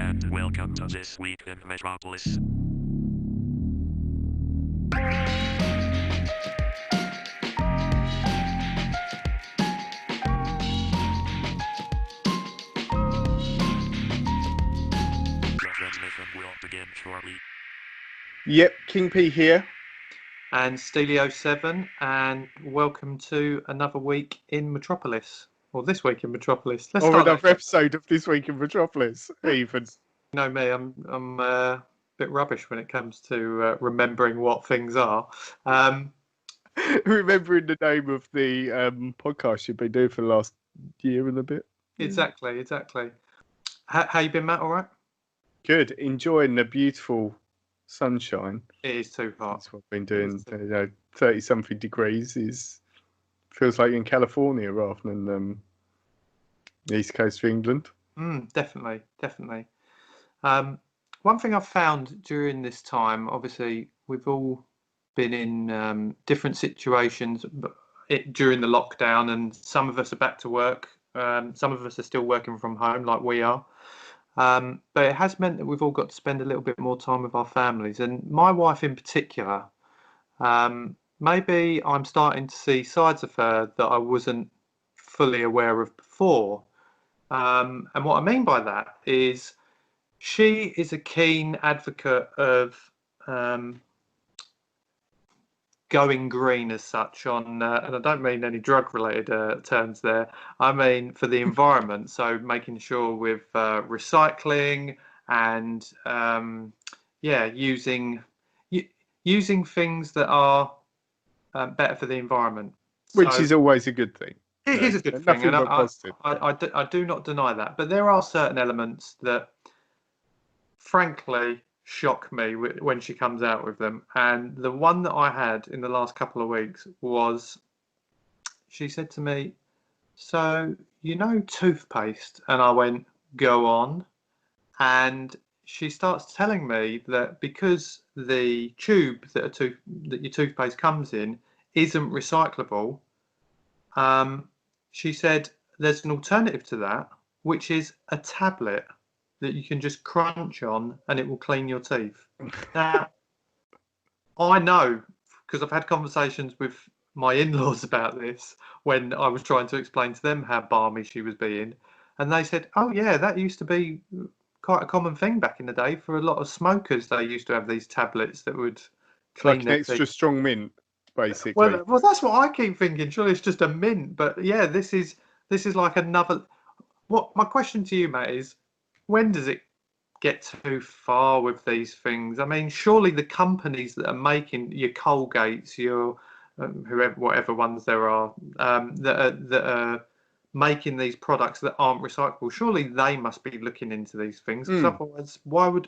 and welcome to This Week in Metropolis. The transmission will begin shortly. Yep, King P here. And Steelio7, and welcome to another week in Metropolis, or this week in Metropolis. Or another episode of This Week in Metropolis, even. You know me, I'm a bit rubbish when it comes to remembering what things are. Remembering the name of the podcast you've been doing for the last year and a bit. Exactly. How you been, Matt? All right? Good. Enjoying the beautiful sunshine. It is too hot. That's what I've been doing. 30-something degrees feels like you're in California rather than the east coast of England. Definitely. One thing I've found during this time, obviously, we've all been in different situations during the lockdown, and some of us are back to work. Some of us are still working from home, like we are. But it has meant that we've all got to spend a little bit more time with our families, and my wife in particular. Maybe I'm starting to see sides of her that I wasn't fully aware of before. And what I mean by that is she is a keen advocate of going green as such on, and I don't mean any drug-related terms there. I mean for the environment. So making sure with recycling and using things that are better for the environment. Which is always a good thing. It is a good thing. Nothing but positive. I do not deny that. But there are certain elements that, frankly, shock me when she comes out with them. And the one that I had in the last couple of weeks was, she said to me, "So, you know toothpaste?" And I went, "Go on." And she starts telling me that because the tube that your toothpaste comes in isn't recyclable, she said there's an alternative to that, which is a tablet that you can just crunch on and it will clean your teeth. Now, I know, because I've had conversations with my in-laws about this when I was trying to explain to them how balmy she was being, and they said, "Oh yeah, that used to be quite a common thing back in the day for a lot of smokers. They used to have these tablets that would clean like their an extra teeth." strong mint, basically. Well, that's what I keep thinking. Surely it's just a mint, but yeah, this is like another. What my question to you, Matt, is when does it get too far with these things? I mean, surely the companies that are making your Colgates, your whatever ones there are, that are making these products that aren't recyclable, surely they must be looking into these things. Because otherwise, why would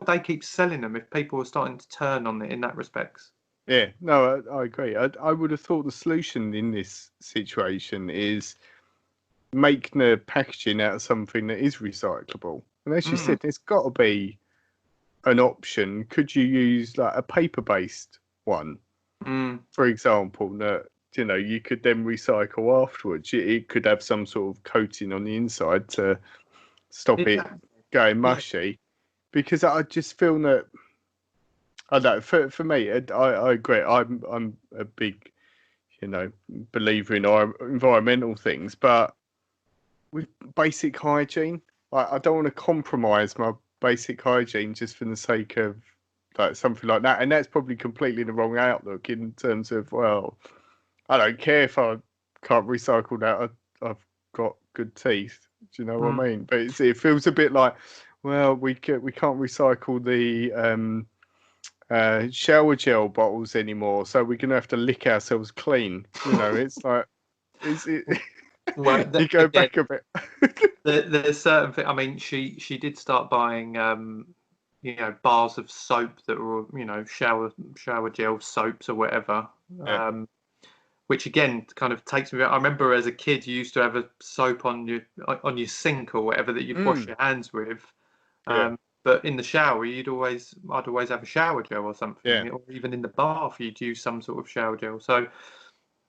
they keep selling them if people are starting to turn on it in that respect? Yeah, no, I agree. I would have thought the solution in this situation is making the packaging out of something that is recyclable. And as you said, there's got to be an option. Could you use like a paper-based one, for example, that you could then recycle afterwards? It could have some sort of coating on the inside to stop it going mushy. Because I just feel that, I don't know, for me, I agree. I'm a big, believer in our environmental things, but with basic hygiene, I don't want to compromise my basic hygiene just for the sake of like something like that. And that's probably completely the wrong outlook in terms of, well, I don't care if I can't recycle that. I've got good teeth. Do you know what I mean? But it feels a bit like, well, we can't recycle the shower gel bottles anymore, so we're gonna have to lick ourselves clean. It's like, is it? Well, you go back a bit. There's certain things. I mean, she did start buying, bars of soap that were, shower gel soaps or whatever. Which again kind of takes me. I remember as a kid, you used to have a soap on your sink or whatever that you'd wash your hands with. But in the shower, I'd always have a shower gel or something, or even in the bath, you'd use some sort of shower gel. So,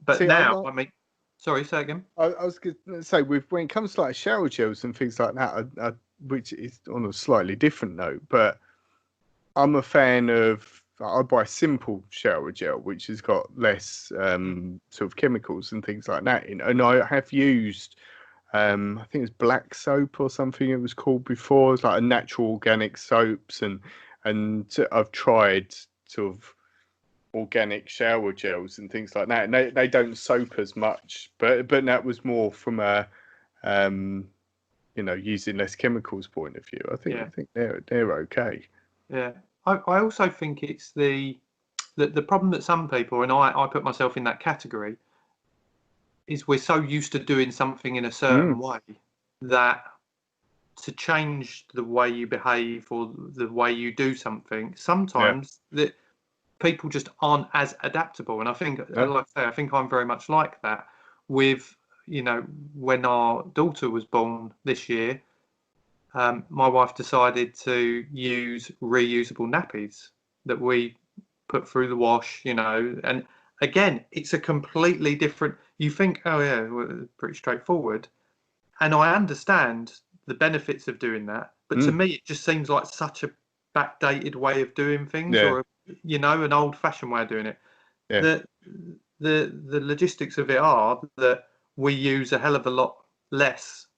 but see, now, I mean, Sorry, say again. I was going to say, when it comes to like shower gels and things like that, which is on a slightly different note, but I'm a fan of. I buy simple shower gel, which has got less sort of chemicals and things like that in. And I have used, I think it was black soap or something it was called before. It's like a natural organic soaps, and I've tried sort of organic shower gels and things like that, and they don't soap as much, but that was more from a using less chemicals point of view. I think they're okay. Yeah, I also think it's the problem that some people, and I put myself in that category, is we're so used to doing something in a certain way that to change the way you behave or the way you do something, sometimes that people just aren't as adaptable. And I think, like I say, I think I'm very much like that. With when our daughter was born this year, my wife decided to use reusable nappies that we put through the wash, and again, it's a completely different. You think, oh yeah, well, pretty straightforward, and I understand the benefits of doing that, but to me, it just seems like such a backdated way of doing things, or an old-fashioned way of doing it. Yeah. The logistics of it are that we use a hell of a lot less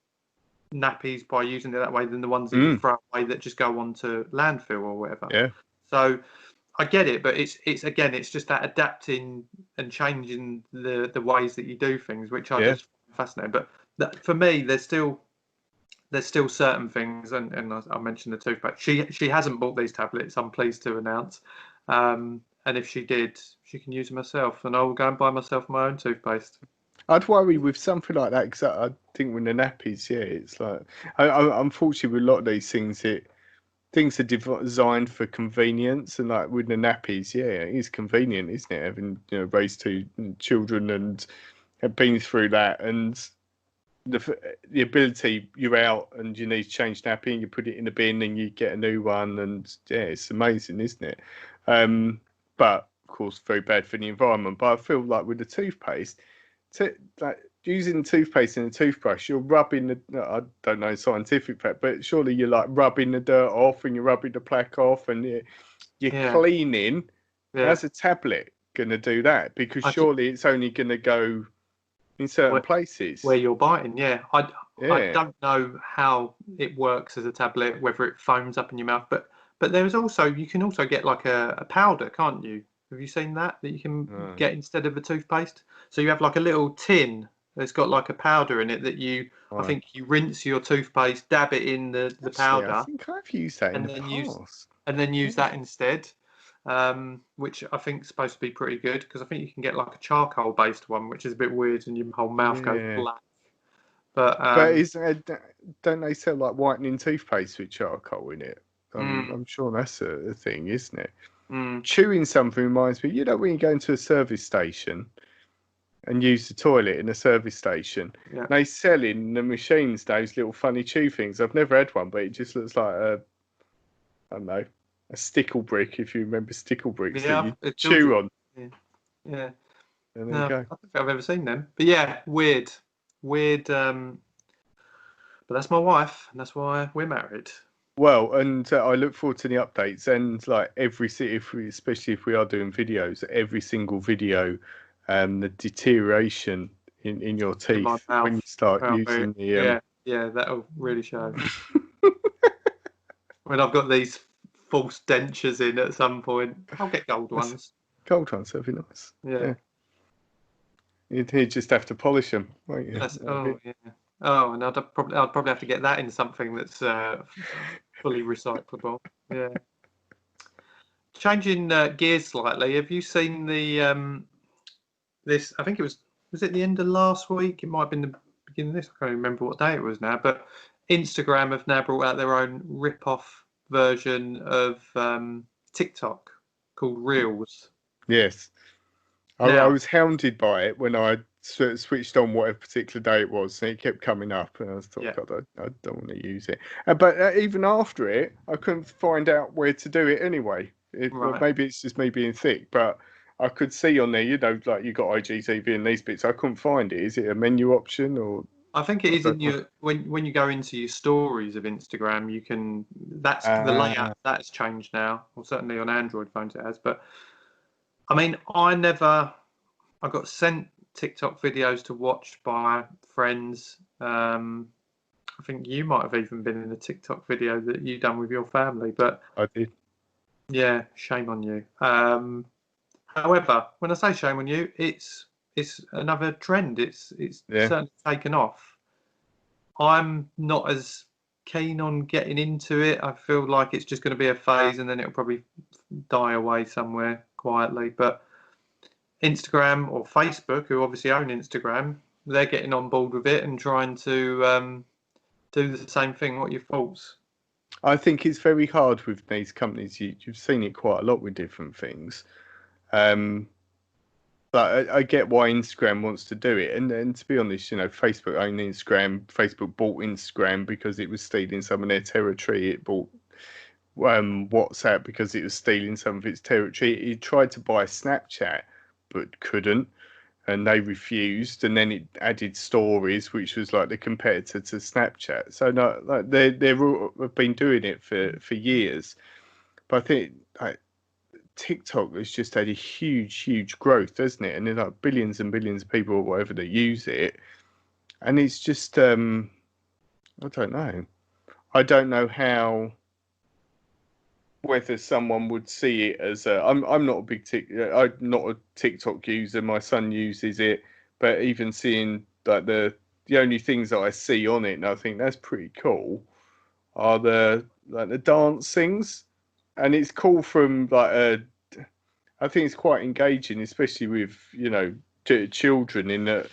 nappies by using it that way than the ones that you throw away that just go on to landfill or whatever. Yeah. So I get it, but it's just that adapting and changing the ways that you do things, which I just find fascinating. But for me, there's still certain things, and I mentioned the toothpaste. She hasn't bought these tablets, I'm pleased to announce. And if she did, she can use them herself, and I will go and buy myself my own toothpaste. I'd worry with something like that because I think with the nappies, it's like, unfortunately, with a lot of these things, things are designed for convenience, and like with the nappies, it is convenient, isn't it? Having raised two children and have been through that, and the ability you're out and you need to change nappy, and you put it in the bin and you get a new one, and it's amazing, isn't it? But of course, very bad for the environment. But I feel like with the toothpaste. Like using toothpaste and a toothbrush, you're rubbing I don't know scientific fact, but surely you're like rubbing the dirt off and you're rubbing the plaque off and you're cleaning. How's a tablet going to do that? Because surely it's only going to go in certain places. Where you're biting, I don't know how it works as a tablet, whether it foams up in your mouth, but there's also, you can also get like a powder, can't you? Have you seen that you can get instead of a toothpaste? So you have like a little tin that's got like a powder in it that I think you rinse your toothpaste, dab it in the powder. I think I've used that in the past. And then use that instead, which I think is supposed to be pretty good, because I think you can get like a charcoal-based one, which is a bit weird and your whole mouth goes black. But don't they sell like whitening toothpaste with charcoal in it? I'm sure that's a thing, isn't it? Chewing something reminds me, when you go into a service station and use the toilet in a service station, they sell in the machines those little funny chew things. I've never had one, but it just looks like I don't know, a stickle brick, if you remember stickle bricks that you chew on. Yeah. And there you go. I don't think I've ever seen them. But weird. But that's my wife, and that's why we're married. Well, and I look forward to the updates, and like especially if we are doing videos, every single video, the deterioration in your teeth when you start using the that'll really show. When I've got these false dentures in at some point, I'll get gold ones. Gold ones, that'd be nice. Yeah. You'd just have to polish them, won't you? Oh, and I'd probably have to get that in something that's fully recyclable. Yeah. Changing gears slightly. Have you seen the this? I think it was it the end of last week? It might have been the beginning of this. I can't remember what day it was now. But Instagram have now brought out their own rip-off version of TikTok called Reels. Yes. I was hounded by it when I switched on whatever particular day it was, and it kept coming up, and I thought, God, I don't want to use it. But even after it, I couldn't find out where to do it anyway. Well, maybe it's just me being thick, but I could see on there, like you got IGTV and these bits. I couldn't find it. Is it a menu option or? I think it is in your when you go into your stories of Instagram, you can. That's the layout that's changed now, or certainly on Android phones it has. But I mean, I got sent TikTok videos to watch by friends. I think you might have even been in a TikTok video that you done with your family, but I did. yeah, shame on you. However, when I say shame on you, it's another trend. It's certainly taken off. I'm not as keen on getting into it. I feel like it's just going to be a phase, and then it'll probably die away somewhere quietly. But Instagram or Facebook, who obviously own Instagram, they're getting on board with it and trying to do the same thing. What are your thoughts? I think it's very hard with these companies. You've seen it quite a lot with different things. But I get why Instagram wants to do it. And to be honest, Facebook owned Instagram. Facebook bought Instagram because it was stealing some of their territory. It bought WhatsApp because it was stealing some of its territory. It tried to buy Snapchat, but couldn't. And they refused, and then it added stories, which was like the competitor to Snapchat. So no, like they've been doing it for years. But I think like TikTok has just had a huge growth, hasn't it? And there's like billions and billions of people or whatever that use it, and it's just I don't know. I don't know how. Whether someone would see it as I'm not a big I'm not a TikTok user. My son uses it, but even seeing like the only things that I see on it, and I think that's pretty cool, are the dance things, and it's cool from I think it's quite engaging, especially with children in that.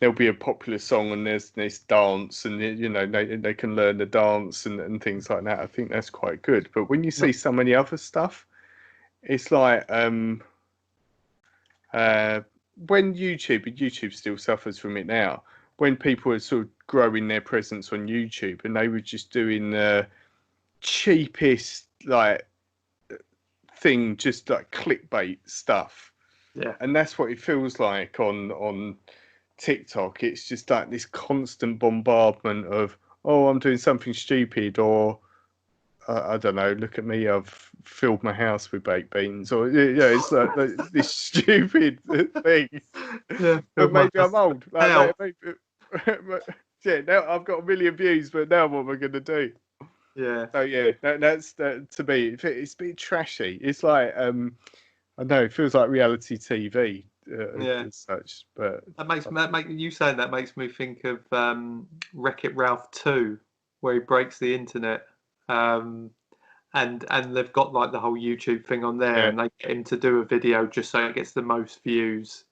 There'll be a popular song and there's this dance and they can learn the dance and things like that. I think that's quite good. But when you see so many other stuff, it's like when YouTube still suffers from it now, when people are sort of growing their presence on YouTube and they were just doing the cheapest thing, just like clickbait stuff. Yeah. And that's what it feels like on TikTok. It's just like this constant bombardment of, oh, I'm doing something stupid, or I don't know, look at me, I've filled my house with baked beans, or it's like this stupid thing. Yeah, But maybe I'm old. Yeah, now I've got 1 million views, but now what am I going to do? Yeah. So yeah, that's to me. It's a bit trashy. It's like I know it feels like reality TV. As such, but you saying that makes me think of Wreck-It Ralph 2, where he breaks the internet, and they've got like the whole YouTube thing on there, and they get him to do a video just so it gets the most views.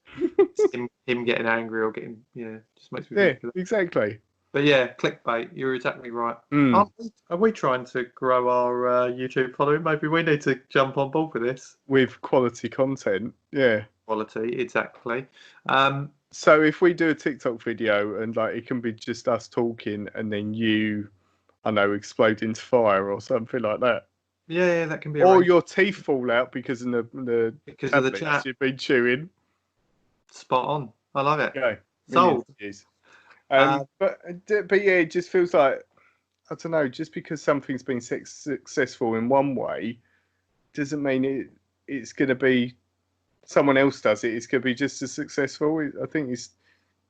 him getting angry or getting just makes me think of that. Exactly. But yeah, clickbait. You're exactly right. Are we trying to grow our YouTube following? Maybe we need to jump on board with this. With quality content, yeah. Quality, exactly. So if we do a TikTok video and it can be just us talking and then you, I know, explode into fire or something like that. Yeah, that can be. Or your teeth fall out because of the chat you've been chewing. Spot on. I love it. Okay. Sold. But yeah, it just feels like, I don't know, just because something's been successful in one way doesn't mean it's going to be, someone else does it, it's going to be just as successful. I think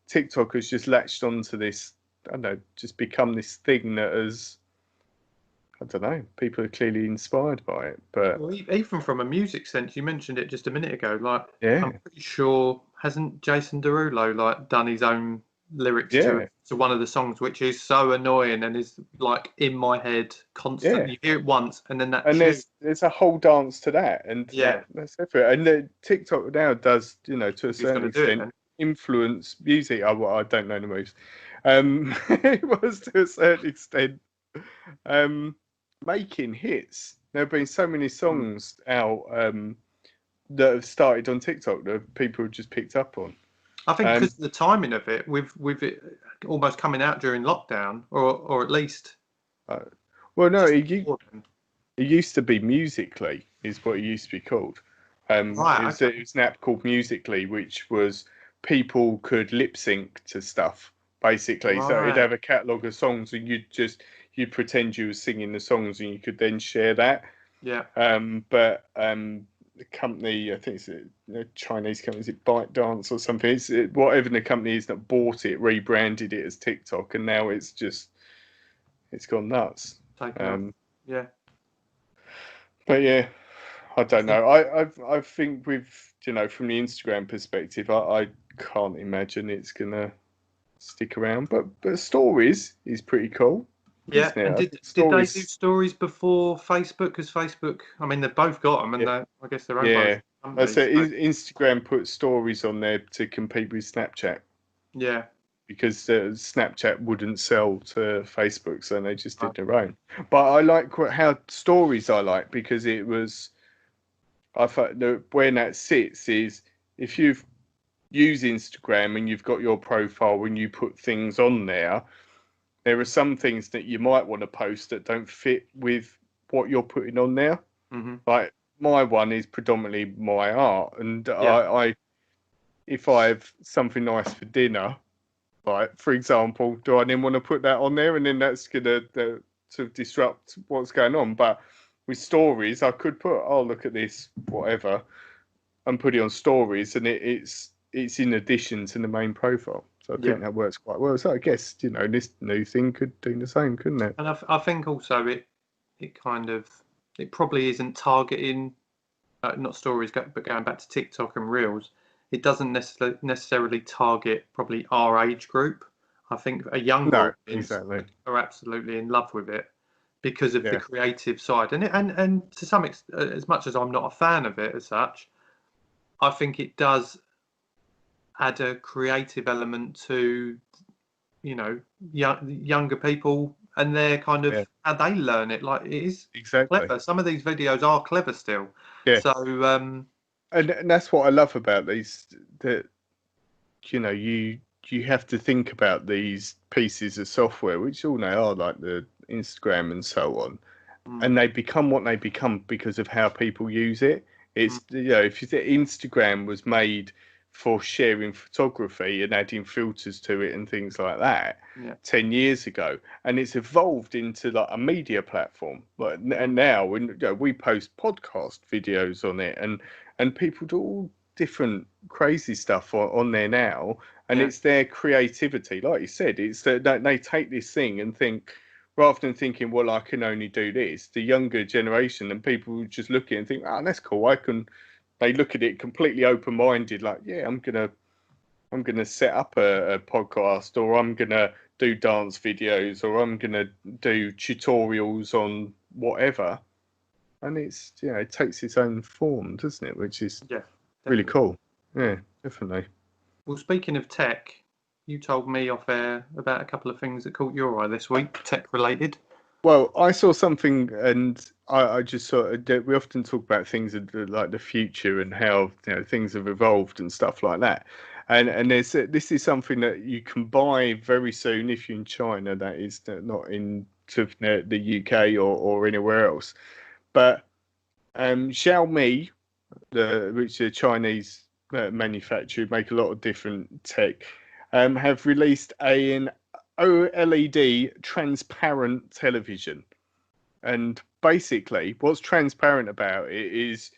TikTok has just latched onto this, I don't know, just become this thing that has, I don't know, people are clearly inspired by it. But even from a music sense, you mentioned it just a minute ago, I'm pretty sure, hasn't Jason Derulo done his own lyrics to one of the songs, which is so annoying and is in my head constantly. You hear it once and then there's a whole dance to that, and that's separate. And the TikTok now does, to a certain extent, influence music. I don't know the moves. It was to a certain extent making hits. There have been so many songs out that have started on TikTok that people have just picked up on. I think because of the timing of it, with it almost coming out during lockdown, or at least. Well, no, it used to be Musically, is what it used to be called, Right, It was an app called Musically, which was people could lip sync to stuff basically. So it'd Right. have a catalogue of songs, and you'd pretend you were singing the songs, and you could then share that. Yeah. But the company, I think it's a Chinese company, is it ByteDance or something? Whatever the company is that bought it, rebranded it as TikTok, and now it's gone nuts. Taken off. Yeah. But yeah, I don't know. I think with from the Instagram perspective, I can't imagine it's gonna stick around. But stories is pretty cool, Yeah. isn't it? And I did think they do stories. stories before Facebook? Because Facebook, I mean, they've both got them, and Yeah, I guess they're owned by yeah. I companies. say So, Instagram put stories on there to compete with Snapchat yeah. because Snapchat wouldn't sell to Facebook, so they just did Right. their own. But I like how stories I like because it was. I thought where that sits is if you've use Instagram and you've got your profile when you put things on there, there are some things that you might want to post that don't fit with what you're putting on there. Mm-hmm. Like my one is predominantly my art, and Yeah. I if I have something nice for dinner, like for example, do I then want to put that on there, and then that's gonna sort of disrupt what's going on? But with stories, I could put, oh look at this, whatever, and put it on stories, and it's in addition to the main profile. So I Yeah. think that works quite well. So I guess this new thing could do the same, couldn't it? And I think also it kind of it probably isn't targeting not stories, but going back to TikTok and Reels, it doesn't necessarily target probably our age group. I think a younger No, audience exactly. are absolutely in love with it because of the Yeah, creative side, and to some extent, as much as I'm not a fan of it as such, I think it does add a creative element to younger people and their kind of yeah, how they learn it. Like it is exactly. clever. Some of these videos are clever still. Yeah, So and that's what I love about these. That you have to think about these pieces of software, which all they are, like the Instagram and so on, mm, and they become what they become because of how people use it. mm, It's if you think Instagram was made for sharing photography and adding filters to it and things like that yeah, 10 years ago, and it's evolved into like a media platform. Like, mm, and now we post podcast videos on it, and people do all different crazy stuff on there now, and yeah, it's their creativity, like you said. It's that they take this thing and think, rather than thinking, well, I can only do this, the younger generation and people who just look at it and think, oh, that's cool, I can. They look at it completely open-minded, like, yeah, I'm gonna set up a podcast, or I'm gonna do dance videos, or I'm gonna do tutorials on whatever, and it's it takes its own form, doesn't it? Which is yeah, really definitely. cool. Yeah, definitely. Well, speaking of tech, you told me off air about a couple of things that caught your eye this week, tech related. Well, I saw something, and I just saw we often talk about things like the future and how things have evolved and stuff like that. And this is something that you can buy very soon if you're in China. That is not in the UK or anywhere else. But Xiaomi, which is a Chinese manufacturer, make a lot of different tech, have released an OLED transparent television. And basically, what's transparent about it is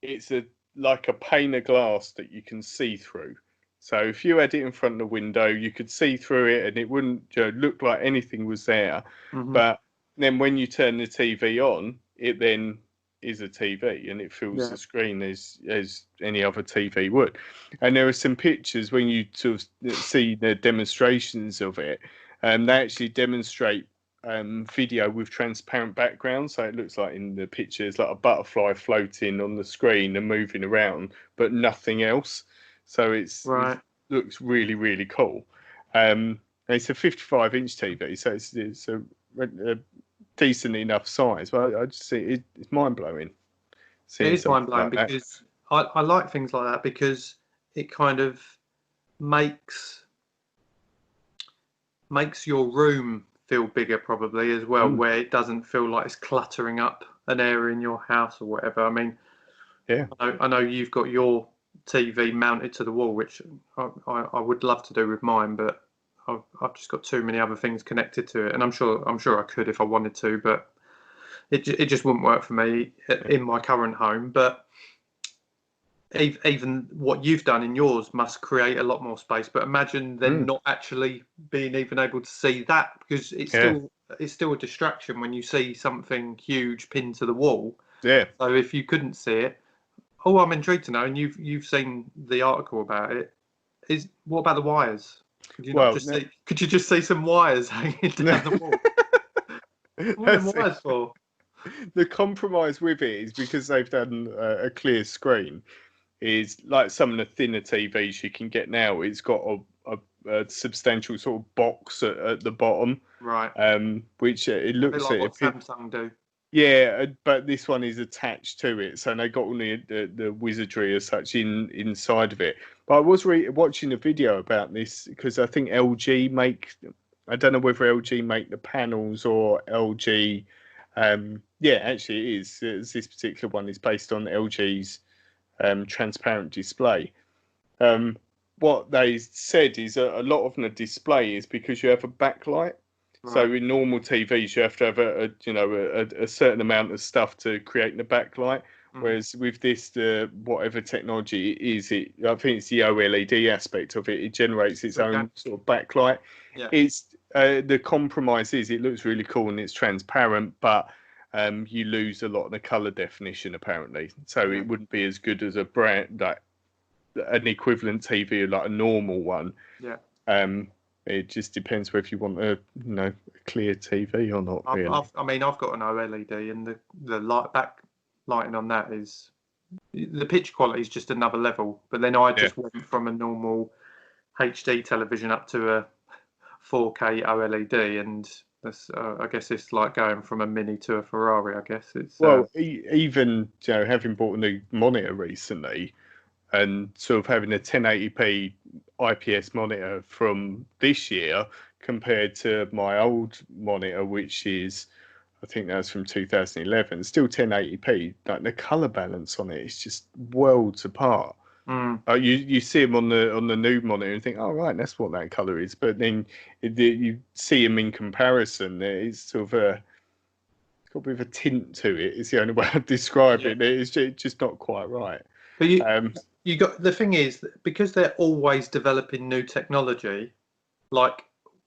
it's like a pane of glass that you can see through. So if you had it in front of the window, you could see through it, and it wouldn't look like anything was there. Hmm. But then when you turn the TV on, it then is a TV, and it fills Yeah, the screen as any other TV would. And there are some pictures when you sort of see the demonstrations of it, and they actually demonstrate video with transparent background, so it looks like in the pictures like a butterfly floating on the screen and moving around, but nothing else. So it right. looks really really cool. And it's a 55-inch TV, so it's a decent enough size. But I just see it's mind blowing It seeing is mind something blowing like that. because I like things like that because it kind of makes makes your room feel bigger probably as well, Mm, where it doesn't feel like it's cluttering up an area in your house or whatever. I mean, Yeah. I know you've got your TV mounted to the wall, which I would love to do with mine, but I've just got too many other things connected to it, and I'm sure I could if I wanted to, but it just wouldn't work for me in my current home. But even what you've done in yours must create a lot more space. But imagine then not actually being even able to see that, because it's still a distraction when you see something huge pinned to the wall. Yeah. So if you couldn't see it, I'm intrigued to know, and you've seen the article about it. What about the wires? Could you not just see? Could you just see some wires hanging down the wall? What are them wires for? The compromise with it is because they've done a clear screen. Is like some of the thinner TVs you can get now. It's got a substantial sort of box at the bottom, right? Which it looks like what Samsung do. Yeah, but this one is attached to it, so they got all the wizardry as such inside of it. But I was watching a video about this because I think LG make. I don't know whether LG make the panels or LG. Yeah, actually, it is. This particular one is based on LG's transparent display. What they said is a lot of the display is because you have a backlight. Right. So in normal TVs, you have to have a certain amount of stuff to create the backlight. Whereas with this, whatever technology it is, I think it's the OLED aspect of it. It generates its own sort of backlight. Yeah. It's the compromise is it looks really cool and it's transparent, but you lose a lot of the color definition apparently. So it wouldn't be as good as a brand like an equivalent TV like a normal one. Yeah. It just depends whether you want a clear TV or not. Really. I've got an OLED, and the lighting on that is the pitch quality is just another level. But then I just went from a normal HD television up to a 4K OLED, and that's I guess it's like going from a Mini to a Ferrari. I guess it's even having bought a new monitor recently. And sort of having a 1080p IPS monitor from this year compared to my old monitor, which is, I think that was from 2011, still 1080p. Like the color balance on it is just worlds apart. You see them on the new monitor and think, oh right, that's what that color is. But then you see them in comparison. It's sort of it's got a bit of a tint to it. It's the only way I'd describe it. It's just not quite right. But you got the thing is because they're always developing new technology. Like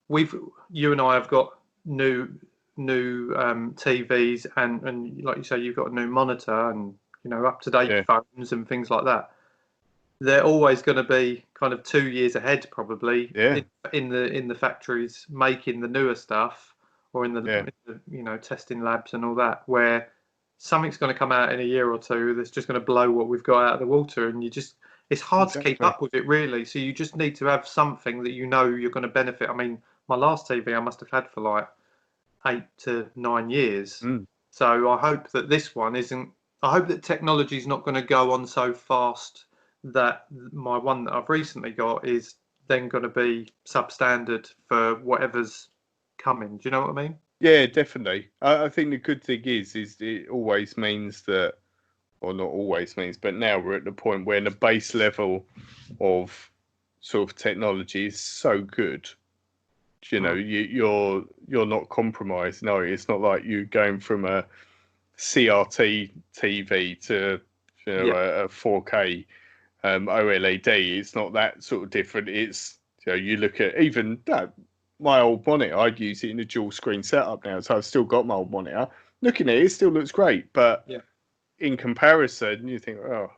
you and I have got new TVs and like you say, you've got a new monitor and up to date phones and things like that. They're always going to be kind of 2 years ahead, probably in the factories making the newer stuff or in the testing labs and all that, where something's going to come out in a year or two that's just going to blow what we've got out of the water, and it's hard to keep up with it really. So you just need to have something that you're going to benefit. I mean, my last TV I must have had for like 8 to 9 years. So I hope that this one isn't. I hope that technology is not going to go on so fast that my one that I've recently got is then going to be substandard for whatever's coming. Do you know what I mean? Yeah, definitely. I think the good thing is it always means that, or not always means, but now we're at the point where the base level of sort of technology is so good. You're not compromised. No, it's not like you going from a CRT TV to a 4K OLED. It's not that sort of different. It's you look at even that. My old monitor, I'd use it in a dual screen setup now, so I've still got my old monitor. Looking at it, it still looks great, but in comparison, you think, oh.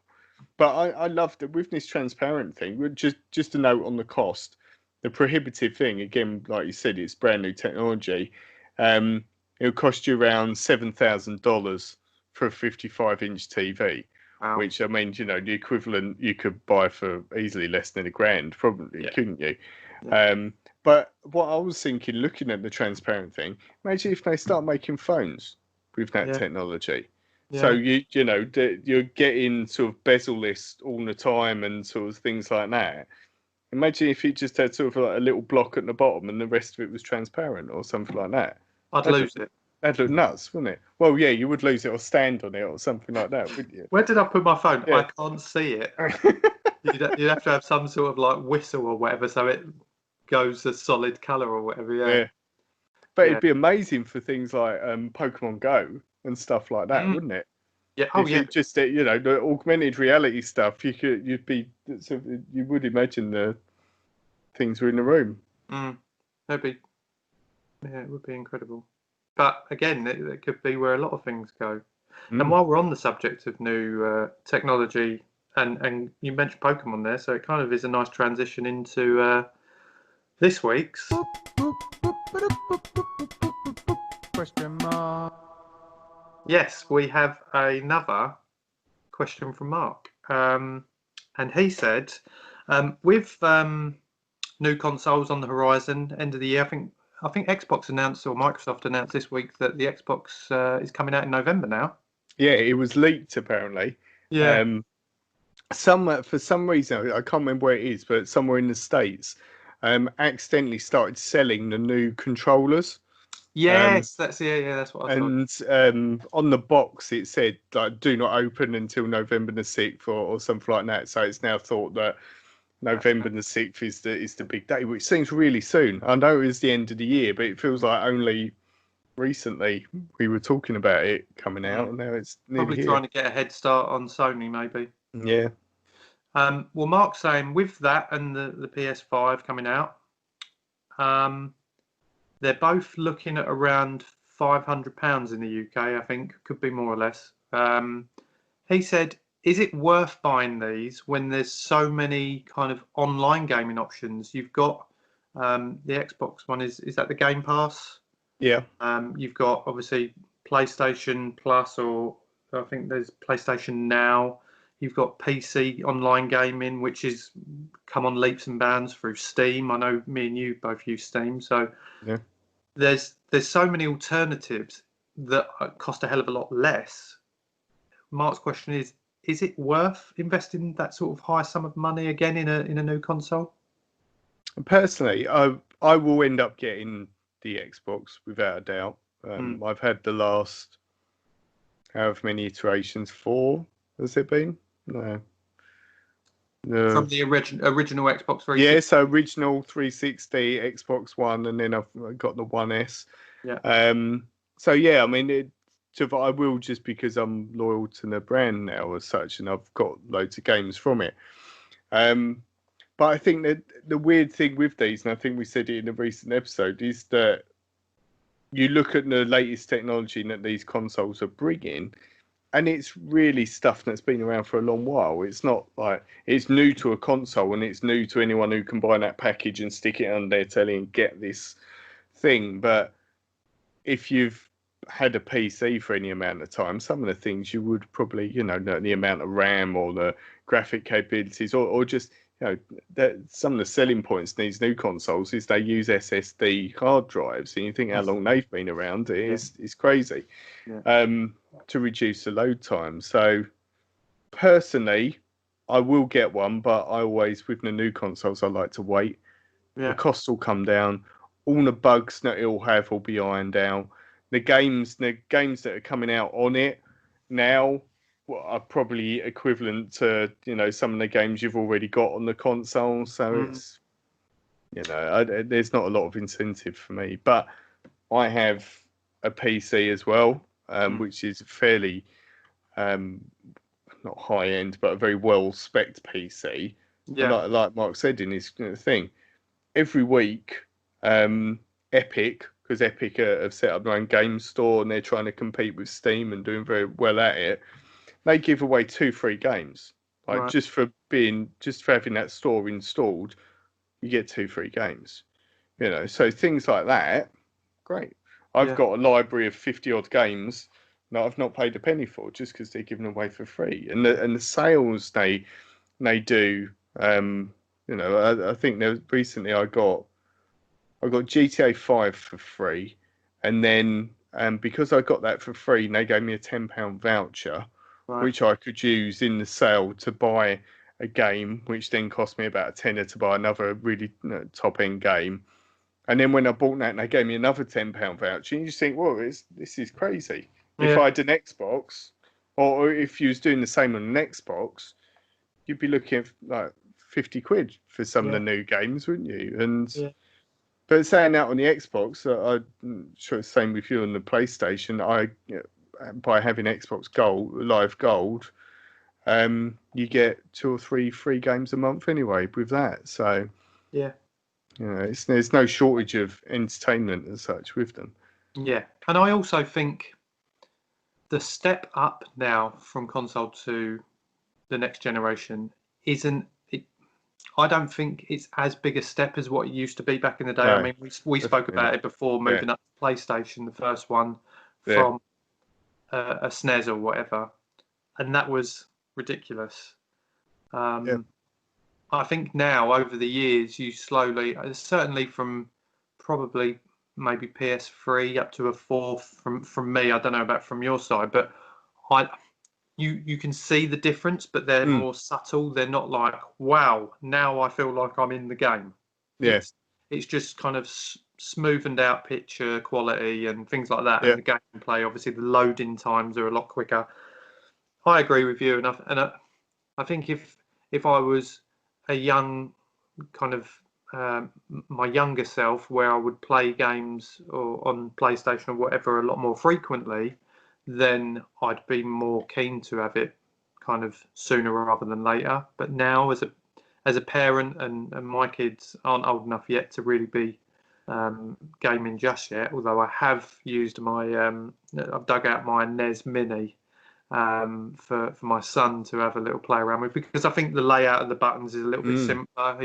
But I love that with this transparent thing. Just a note on the cost, the prohibitive thing. Again, like you said, it's brand new technology. It'll cost you around $7,000 for a 55-inch TV. Wow. Which I mean, the equivalent you could buy for easily less than $1,000, probably, couldn't you? Yeah. But what I was thinking, looking at the transparent thing, imagine if they start making phones with that technology. Yeah. So you're getting sort of bezel-less all the time and sort of things like that. Imagine if it just had sort of like a little block at the bottom and the rest of it was transparent or something like that. I'd lose it. That'd look nuts, wouldn't it? Well, yeah, you would lose it or stand on it or something like that, wouldn't you? Where did I put my phone? Yeah. I can't see it. You'd have to have some sort of like whistle or whatever so it goes a solid colour or whatever. Yeah. But Yeah. it'd be amazing for things like Pokemon Go and stuff like that, wouldn't it? Yeah. Oh, If yeah. you just the augmented reality stuff, you would imagine the things were in the room. That'd be, yeah, it would be incredible. But again, it could be where a lot of things go. And while we're on the subject of new technology, and you mentioned Pokemon there, so it kind of is a nice transition into this week's question mark. Yes, we have another question from Mark. And he said, with new consoles on the horizon, end of the year, I think Xbox announced, or Microsoft announced this week, that the Xbox is coming out in November now. Yeah, it was leaked apparently. Yeah. For some reason, I can't remember where it is, but somewhere in the States, accidentally started selling the new controllers. Yes, that's what I thought. And on the box it said like do not open until November the 6th or something like that. So it's now thought that November the 6th is the big day, which seems really soon. I know it was the end of the year, but it feels like only recently we were talking about it coming out, and now it's nearly Probably here. trying to get a head start on Sony, maybe. Yeah. Well, Mark's saying with that and the PS5 coming out, they're both looking at around £500 in the UK, I think, could be more or less. He said, is it worth buying these when there's so many kind of online gaming options? You've got the Xbox one, is that the Game Pass? Yeah. You've got obviously PlayStation Plus, or I think there's PlayStation Now. You've got PC online gaming, which is come on leaps and bounds through Steam. I know me and you both use Steam, so Yeah. there's so many alternatives that cost a hell of a lot less. Mark's question is it worth investing that sort of high sum of money again in a new console? Personally, I will end up getting the Xbox without a doubt. I've had the last however many iterations, 4 has it been? No. From the original Xbox 360. Yeah, so original 360, Xbox One, and then I've got the One S. Yeah. So yeah, I mean, I will, just because I'm loyal to the brand now as such, and I've got loads of games from it. But I think that the weird thing with these, and I think we said it in a recent episode, is that you look at the latest technology that these consoles are bringing, and it's really stuff that's been around for a long while. It's not like it's new to a console, and it's new to anyone who can buy that package and stick it on their telly and get this thing. But if you've had a PC for any amount of time, some of the things you would probably, the amount of RAM or the graphic capabilities, or just, that some of the selling points in these new consoles is they use SSD hard drives, and you think how long they've been around. It's crazy. To reduce the load time. So personally, I will get one, but I always, with the new consoles, I like to wait. The costs will come down. All the bugs that it'll have will be ironed out. The games that are coming out on it now are probably equivalent to some of the games you've already got on the console. So it's there's not a lot of incentive for me. But I have a PC as well, which is fairly not high end, but a very well spec'd PC. Yeah. And like Mark said in his thing, every week, Epic, because Epic have set up their own game store and they're trying to compete with Steam and doing very well at it. They give away 2 free games, like just for having that store installed, you get 2 free games. So things like that, great. I've got a library of 50 odd games that I've not paid a penny for, just because they're given away for free, and the sales they do. I think recently I got GTA 5 for free, and then because I got that for free, they gave me a £10 voucher, which I could use in the sale to buy a game, which then cost me about a tenner to buy another really top end game. And then when I bought that, and they gave me another £10 voucher, and you just think, well, this is crazy. If Yeah. I had an Xbox, or if you was doing the same on an Xbox, you'd be looking at like 50 quid for some of the new games, wouldn't you? And but saying that on the Xbox, I'm sure it's the same with you on the PlayStation. By having Xbox Gold, Live Gold, you get 2 or 3 free games a month anyway with that. So Yeah. there's no shortage of entertainment as such with them. Yeah, and I also think the step up now from console to the next generation isn't. I don't think it's as big a step as what it used to be back in the day. No, I mean, we spoke about it before, moving up to PlayStation, the first one from a SNES or whatever, and that was ridiculous. I think now, over the years, you slowly, certainly from probably maybe PS3 up to a 4 from me. I don't know about from your side, but you can see the difference, but they're more subtle. They're not like, wow, now I feel like I'm in the game. Yeah. It's just kind of smoothened out picture quality and things like that. And the gameplay, obviously, the loading times are a lot quicker. I agree with you, and I think if I was a young kind of my younger self, where I would play games or on PlayStation or whatever a lot more frequently, then I'd be more keen to have it kind of sooner rather than later. But now, as a parent, and my kids aren't old enough yet to really be gaming just yet, although I have used I've dug out my NES Mini for my son to have a little play around with, because I think the layout of the buttons is a little bit simpler.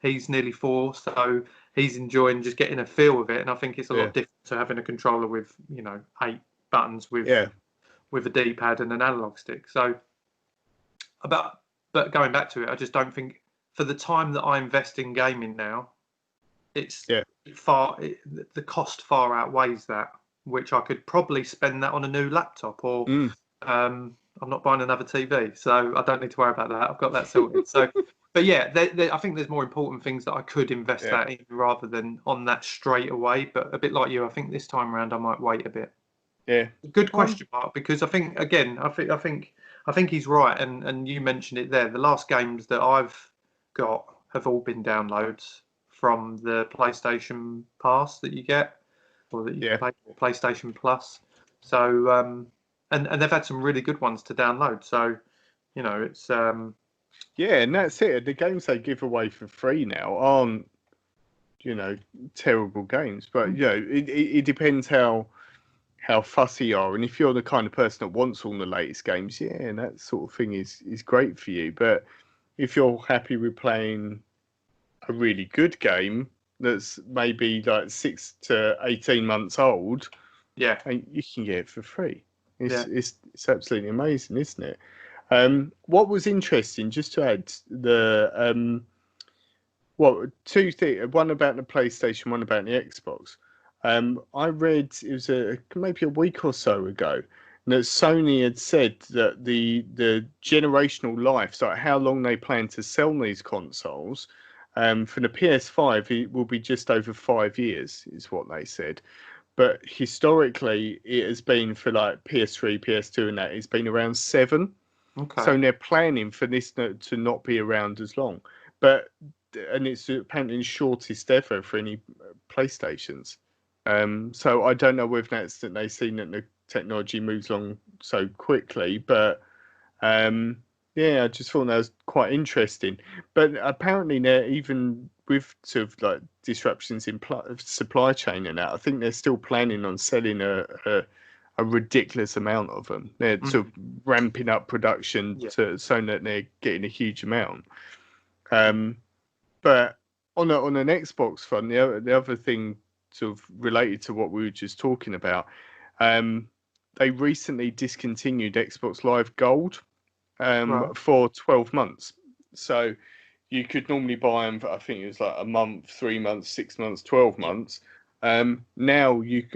He's nearly 4, so he's enjoying just getting a feel of it, and I think it's a lot different to having a controller with 8 buttons with a D-pad and an analog stick. So but going back to it, I just don't think, for the time that I invest in gaming now, it's the cost far outweighs that, which I could probably spend that on a new laptop, or I'm not buying another TV, so I don't need to worry about that. I've got that sorted. So, but yeah, I think there's more important things that I could invest that in rather than on that straight away. But a bit like you, I think this time around I might wait a bit. Yeah. Good question, Mark, because I think he's right, and you mentioned it there. The last games that I've got have all been downloads from the PlayStation Pass that you get, or that you play, PlayStation Plus. So and they've had some really good ones to download. So it's and that's it. The games they give away for free now aren't terrible games, but it depends how fussy you are, and if you're the kind of person that wants all the latest games, and that sort of thing is great for you. But if you're happy with playing a really good game that's maybe like 6 to 18 months old, and you can get it for free. It's absolutely amazing, isn't it? What was interesting, just to add, two things, one about the PlayStation, one about the Xbox. I read, it was maybe a week or so ago, that Sony had said that the generational life, so how long they plan to sell these consoles, for the PS5, it will be just over 5 years, is what they said. But historically, it has been for like PS3, PS2, and that, it's been around 7. okay. So they're planning for this to not be around as long. And it's apparently the shortest ever for any PlayStations. So I don't know whether that's that they've seen that the technology moves along so quickly, but I just thought that was quite interesting. But apparently, they're even with sort of like disruptions in supply chain and that, I think they're still planning on selling a ridiculous amount of them. They're sort of ramping up production so that they're getting a huge amount. But on an Xbox front, the other thing sort of related to what we were just talking about, they recently discontinued Xbox Live Gold for 12 months. So you could normally buy them for, I think it was like a month, 3 months, 6 months, 12 months. Now you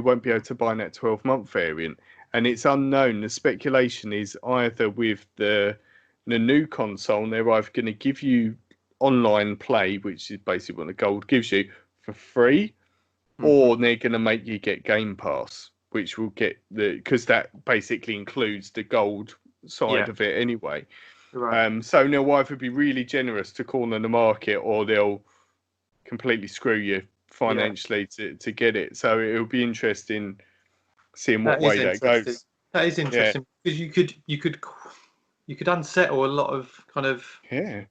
won't be able to buy that 12-month variant, and it's unknown. The speculation is either with the new console, they're either going to give you online play, which is basically what the gold gives you, for free, Mhm. or they're going to make you get Game Pass, which will get because that basically includes the gold side Yeah. of it anyway. Right. So they'll either be really generous to corner the market, or they'll completely screw you financially to get it. So it'll be interesting seeing what That is way that interesting. goes. That is Yeah, interesting because you could unsettle a lot of kind of yeah,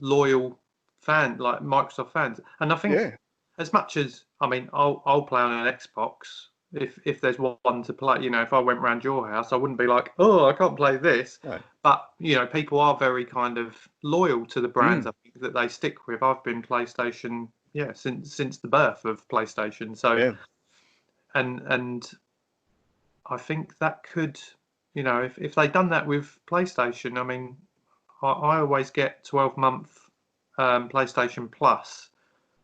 loyal like Microsoft fans, and I think yeah. as much as I mean, I'll play on an Xbox if there's one to play. You know, if I went round your house, I wouldn't be like, oh, I can't play this. No. But you know, people are very kind of loyal to the brands. I think that they stick with. I've been PlayStation, yeah, since the birth of PlayStation. So Yeah, and I think that could, you know, if they'd done that with PlayStation, I mean, I always get 12-month PlayStation Plus.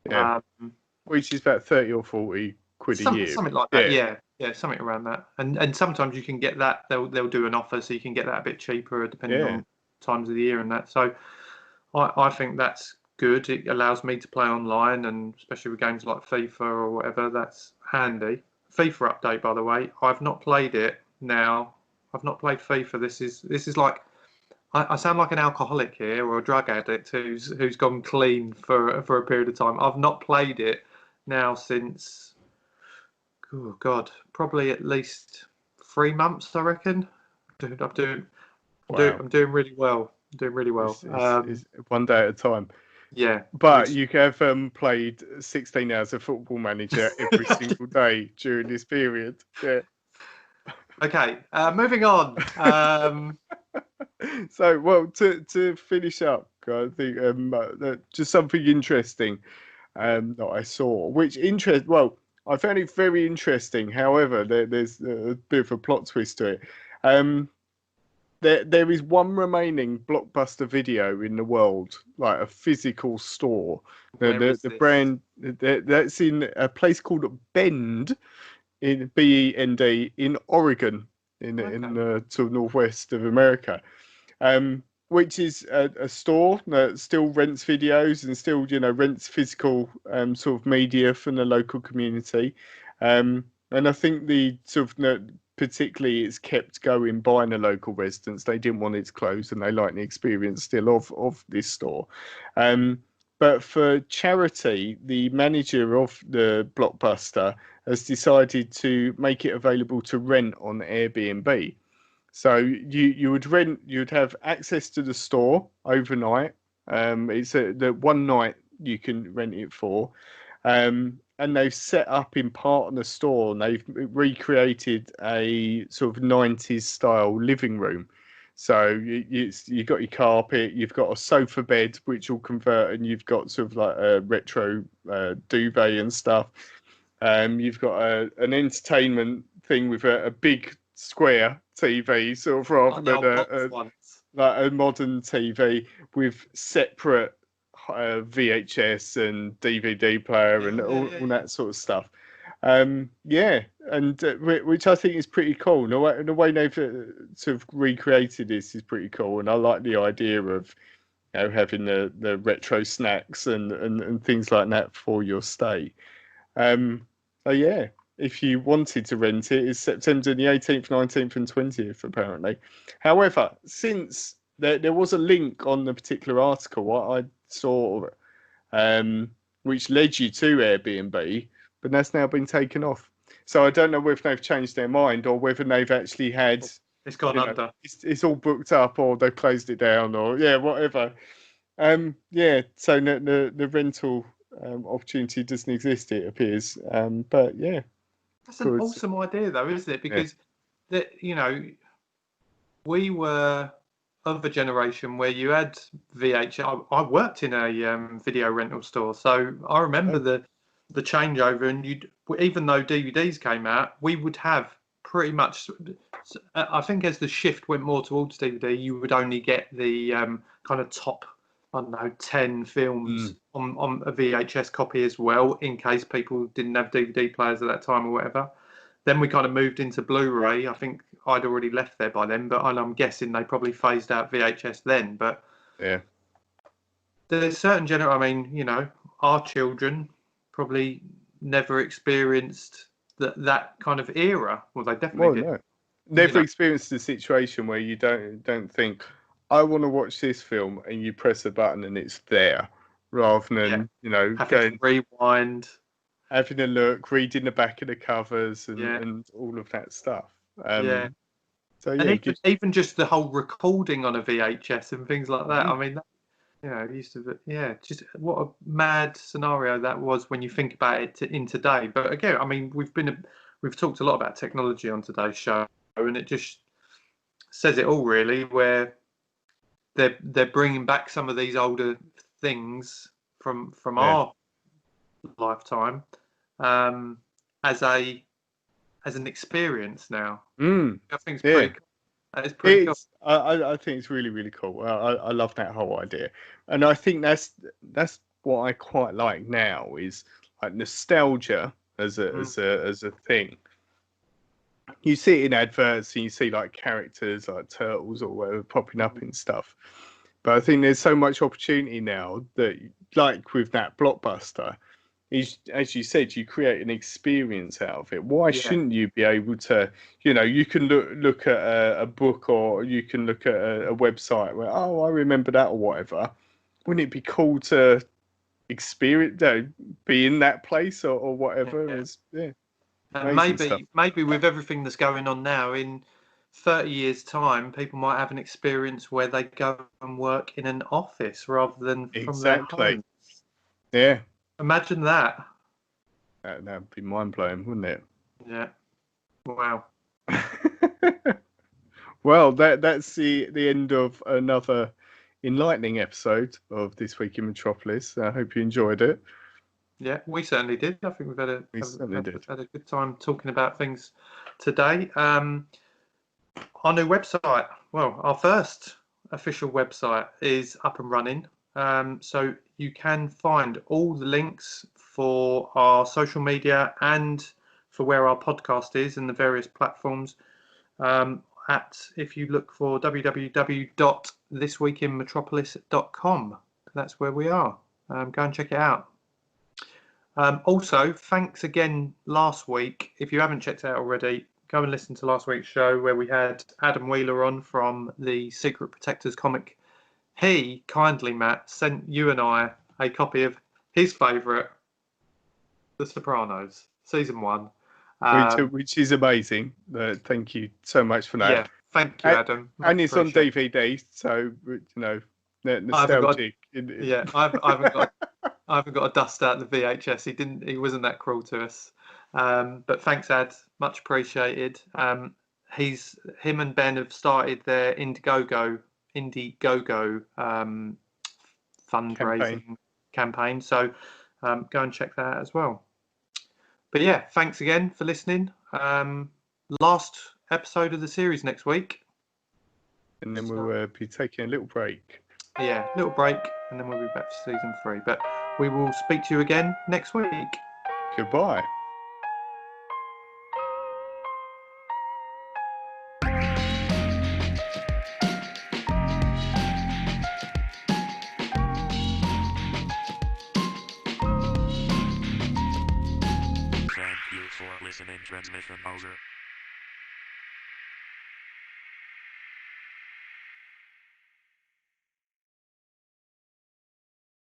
yeah. Um, Which is about 30 or 40 quid a year. something like that, Yeah, yeah, something around that. And sometimes you can get that they'll do an offer, so you can get that a bit cheaper depending yeah, on times of the year and that. So I think that's good. It allows me to play online, and especially with games like FIFA or whatever, that's handy. FIFA update, by the way, I've not played it now. I've not played FIFA. This is like I sound like an alcoholic here or a drug addict who's gone clean for a period of time. I've not played it now since oh God, probably at least 3 months, I reckon. Dude, wow. I'm doing really well. I'm doing really well. It's one day at a time. Yeah, But which you have played 16 hours of Football Manager every single day during this period. Yeah. okay. Moving on. So, well, to finish up, I think just something interesting that I saw, well, I found it very interesting. However, there's a bit of a plot twist to it. Um, there is one remaining Blockbuster video in the world, like a physical store. Where is The this? brand that's in a place called Bend, in Bend in Oregon, in Okay. sort of northwest of America, which is a store that still rents videos and still rents physical sort of media from the local community, and I think the sort of particularly it's kept going by the local residents. They didn't want it to close, and they like the experience still of this store. But for charity, the manager of the Blockbuster has decided to make it available to rent on Airbnb. So you'd have access to the store overnight. It's the one night you can rent it for. And they've set up in part of the store, and they've recreated a sort of 90s style living room. So you've got your carpet, you've got a sofa bed, which will convert, and you've got sort of like a retro duvet and stuff. You've got an entertainment thing with a big square TV, sort of rather Like the than old box ones. like a modern TV with separate VHS and DVD player and all Yeah. that sort of stuff. Yeah, and which I think is pretty cool. The way they've sort of recreated this is pretty cool, and I like the idea of having the retro snacks and things like that for your stay. So yeah, if you wanted to rent it, it's September the 18th, 19th, and 20th apparently. However, since there was a link on the particular article what I saw, which led you to Airbnb, but that's now been taken off. So I don't know whether they've changed their mind or whether they've actually had, It's gone under. it's all booked up or they've closed it down or yeah, whatever. Yeah, so the rental opportunity doesn't exist, it appears. But yeah, That's an good. awesome idea, though, isn't it? Yeah. Because we were of a generation where you had VHS. I worked in a video rental store, so I remember Oh, the changeover. And even though DVDs came out, we would have pretty much. I think as the shift went more towards DVD, you would only get the kind of top, I don't know, 10 films on a VHS copy as well, in case people didn't have DVD players at that time or whatever. Then we kind of moved into Blu-ray. I think I'd already left there by then, but I'm guessing they probably phased out VHS then. But yeah. there's certain I mean, our children, probably never experienced that kind of era. Well, they definitely Well, did. no, never know. experienced a situation where you don't think, I want to watch this film, and you press a button and it's there, rather than Having going to rewind. having a look, reading the back of the covers, and Yeah. and all of that stuff. Yeah. So And yeah, it gives, even just the whole recording on a VHS and things like that. Mhm. I mean, it used to be, just what a mad scenario that was when you think about it in today. But again, I mean, we've talked a lot about technology on today's show, and it just says it all really, where they're bringing back some of these older things from Yeah. our lifetime as an experience now. Mm, I think it's yeah. pretty cool. It's pretty cool. I think it's really, really cool. I love that whole idea, and I think that's what I quite like now, is like nostalgia as a thing. You see it in adverts, and you see like characters like turtles or whatever popping up in stuff. But I think there's so much opportunity now that, like with that blockbuster, is, as you said, you create an experience out of it. Why Yeah. shouldn't you be able to, you can look at a book, or you can look at a website where, oh, I remember that or whatever. Wouldn't it be cool to experience, be in that place or whatever? Yeah. It's, yeah, And amazing stuff. maybe with everything that's going on now, in 30 years' time, people might have an experience where they go and work in an office rather than from their Exactly. home. Yeah, Imagine that. that'd be mind blowing, wouldn't it? Yeah. Wow. Well, that's the end of another enlightening episode of This Week in Metropolis. I hope you enjoyed it. Yeah, we certainly did. I think we've had We certainly did. had a good time talking about things today. Our new website, well, our first official website, is up and running. So you can find all the links for our social media and for where our podcast is and the various platforms if you look for www.thisweekinmetropolis.com. That's where we are. Go and check it out. Also, thanks again last week. If you haven't checked it out already, go and listen to last week's show where we had Adam Wheeler on from the Secret Protectors comic. He kindly, Matt, sent you and I a copy of his favourite, The Sopranos, season 1. Which is amazing. Thank you so much for that. Yeah, thank you, Adam. And it's on Appreciate it. DVD, so I haven't got, nostalgic. I haven't got to dust out the VHS. He wasn't that cruel to us. But thanks, Ad. Much appreciated. Him and Ben have started their Indiegogo fundraising campaign. So go and check that out as well. But yeah, thanks again for listening. Last episode of the series next week. And then we'll be taking a little break. Yeah, little break, and then we'll be back for season 3. But we will speak to you again next week. Goodbye. Thank you for listening. Transmission over.